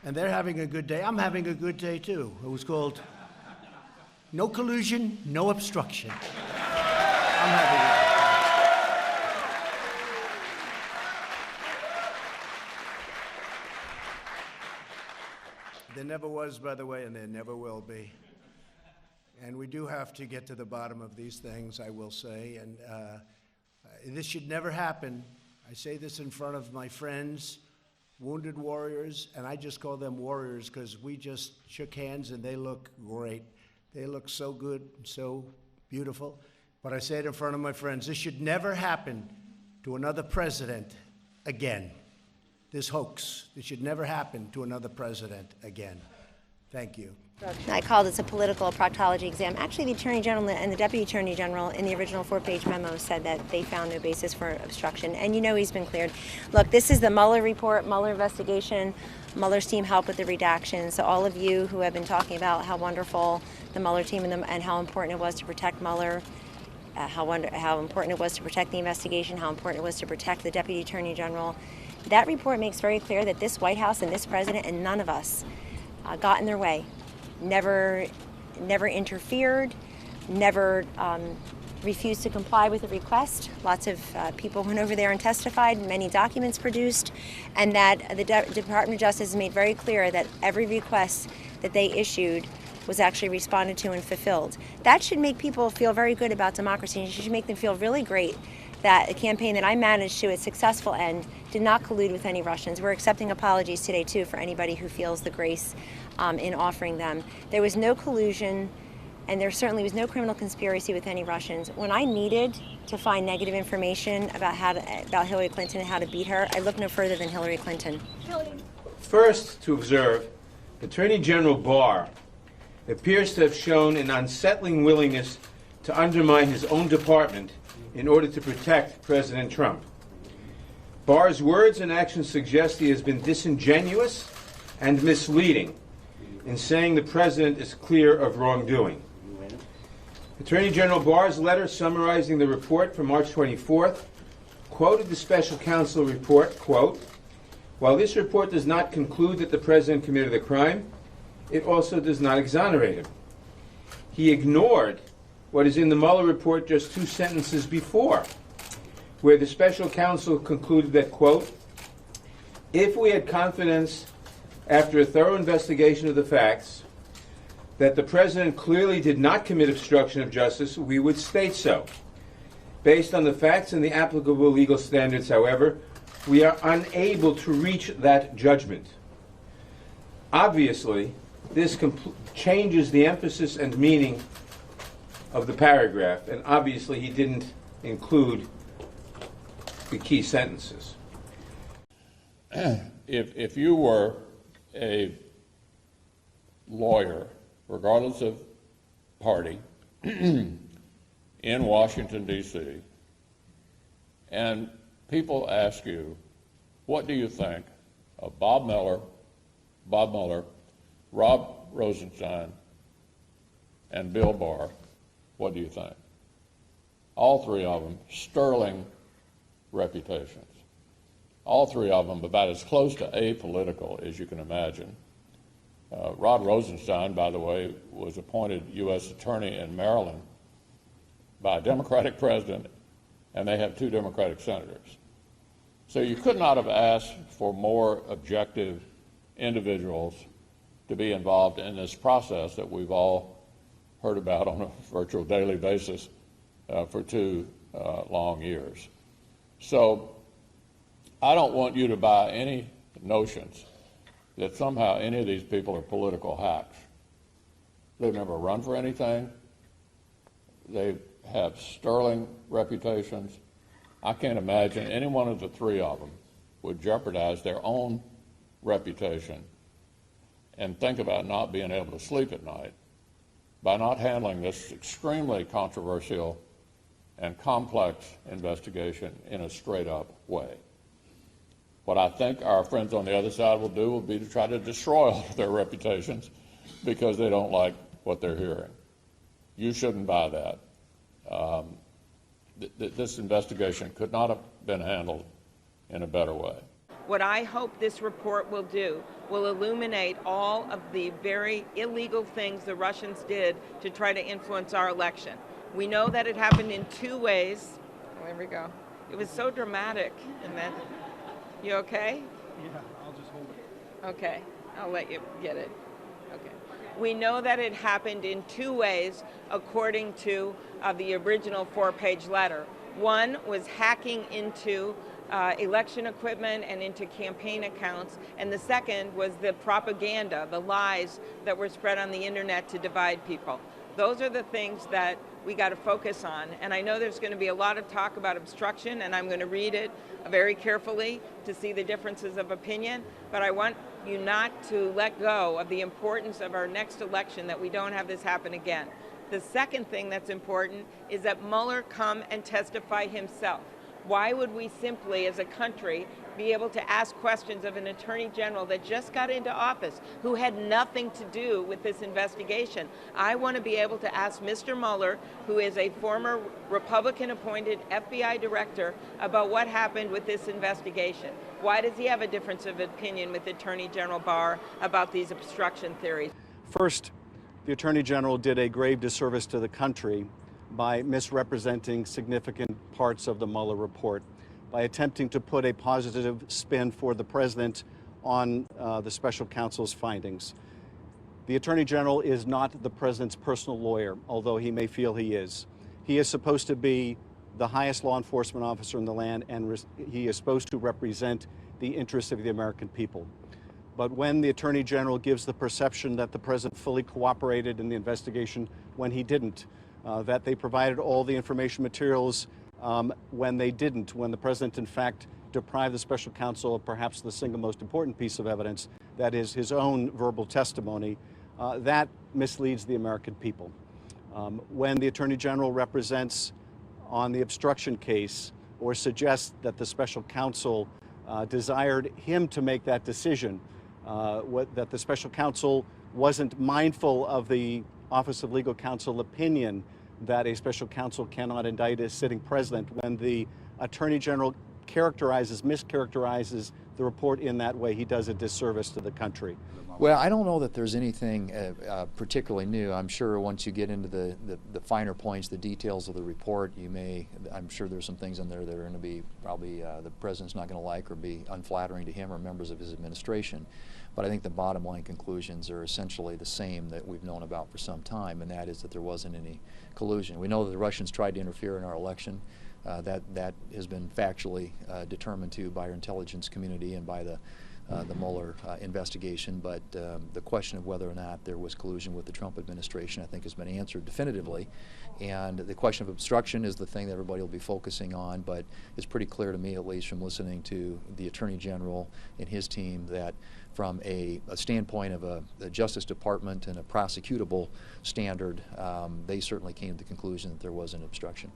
and they're having a good day. I'm having a good day, too. It was called No Collusion, No Obstruction. I'm having a good day. There never was, by the way, and there never will be. And we do have to get to the bottom of these things, I will say. And this should never happen. I say this in front of my friends, wounded warriors, and I just call them warriors because we just shook hands and they look great. They look so good and so beautiful. But I say it in front of my friends, this should never happen to another president again. This hoax, this should never happen to another president again. Thank you. I called it a political proctology exam. Actually, the Attorney General and the Deputy Attorney General in the original 4-page memo said that they found no basis for obstruction. And you know he's been cleared. Look, this is the Mueller report, Mueller investigation. Mueller's team helped with the redaction. So all of you who have been talking about how wonderful the Mueller team and how important it was to protect Mueller, how important it was to protect the investigation, how important it was to protect the Deputy Attorney General, that report makes very clear that this White House and this president and none of us got in their way. Never interfered, never refused to comply with a request. Lots of people went over there and testified, many documents produced, and that the Department of Justice has made very clear that every request that they issued was actually responded to and fulfilled. That should make people feel very good about democracy, and it should make them feel really great that a campaign that I managed to its successful end did not collude with any Russians. We're accepting apologies today, too, for anybody who feels the grace in offering them. There was no collusion, and there certainly was no criminal conspiracy with any Russians. When I needed to find negative information about Hillary Clinton and how to beat her, I looked no further than Hillary Clinton. First, to observe, Attorney General Barr appears to have shown an unsettling willingness to undermine his own department in order to protect President Trump. Barr's words and actions suggest he has been disingenuous and misleading in saying the president is clear of wrongdoing. Attorney General Barr's letter summarizing the report from March 24th quoted the special counsel report, quote, "While this report does not conclude that the president committed a crime, it also does not exonerate him." He ignored what is in the Mueller report just 2 sentences before, where the special counsel concluded that, quote, "If we had confidence after a thorough investigation of the facts that the president clearly did not commit obstruction of justice, we would state so. Based on the facts and the applicable legal standards, however, we are unable to reach that judgment." Obviously, this changes the emphasis and meaning of the paragraph, and obviously he didn't include the key sentences. If you were a lawyer, regardless of party, in Washington, D.C., and people ask you, what do you think of Bob Mueller, Rob Rosenstein, and Bill Barr, what do you think? All 3 of them, sterling reputations. All 3 of them about as close to apolitical as you can imagine. Rod Rosenstein, by the way, was appointed U.S. Attorney in Maryland by a Democratic president, and they have 2 Democratic senators. So you could not have asked for more objective individuals to be involved in this process that we've all heard about on a virtual daily basis for 2 long years. So I don't want you to buy any notions that somehow any of these people are political hacks. They've never run for anything. They have sterling reputations. I can't imagine any one of the 3 of them would jeopardize their own reputation and think about not being able to sleep at night by not handling this extremely controversial and complex investigation in a straight-up way. What I think our friends on the other side will do will be to try to destroy all of their reputations because they don't like what they're hearing. You shouldn't buy that. This investigation could not have been handled in a better way. What I hope this report will do will illuminate all of the very illegal things the Russians did to try to influence our election. We know that it happened in two ways. Oh, there we go. It was so dramatic. And then, you okay? Yeah, I'll just hold it. Okay, I'll let you get it. Okay. We know that it happened in two ways according to the original 4-page letter. One was hacking into election equipment and into campaign accounts, and the second was the propaganda, the lies that were spread on the internet to divide people. Those are the things that we got to focus on, and I know there's going to be a lot of talk about obstruction, and I'm going to read it very carefully to see the differences of opinion, but I want you not to let go of the importance of our next election, that we don't have this happen again. The second thing that's important is that Mueller come and testify himself. Why would we simply, as a country, be able to ask questions of an attorney general that just got into office, who had nothing to do with this investigation? I want to be able to ask Mr. Mueller, who is a former Republican-appointed FBI director, about what happened with this investigation. Why does he have a difference of opinion with Attorney General Barr about these obstruction theories? First, the Attorney General did a grave disservice to the country by misrepresenting significant parts of the Mueller report, by attempting to put a positive spin for the president on the special counsel's findings. The Attorney General is not the president's personal lawyer, although he may feel he is. He is supposed to be the highest law enforcement officer in the land, and he is supposed to represent the interests of the American people. But when the Attorney General gives the perception that the president fully cooperated in the investigation when he didn't, that they provided all the information materials when they didn't, when the president in fact deprived the special counsel of perhaps the single most important piece of evidence, that is his own verbal testimony, that misleads the American people. When the Attorney General represents on the obstruction case or suggests that the special counsel desired him to make that decision, that the special counsel wasn't mindful of the Office of Legal Counsel opinion that a special counsel cannot indict a sitting president, when the Attorney General mischaracterizes the report in that way, he does a disservice to the country. Well, I don't know that there's anything particularly new. I'm sure once you get into the finer points, the details of the report, I'm sure there's some things in there that are going to be probably the president's not going to like or be unflattering to him or members of his administration. But I think the bottom line conclusions are essentially the same that we've known about for some time, and that is that there wasn't any collusion. We know that the Russians tried to interfere in our election. That has been factually determined too by our intelligence community and by the Mueller investigation, but the question of whether or not there was collusion with the Trump administration, I think, has been answered definitively. And the question of obstruction is the thing that everybody will be focusing on, but it's pretty clear to me, at least from listening to the Attorney General and his team, that from a standpoint of the Justice Department and a prosecutable standard, they certainly came to the conclusion that there was an obstruction.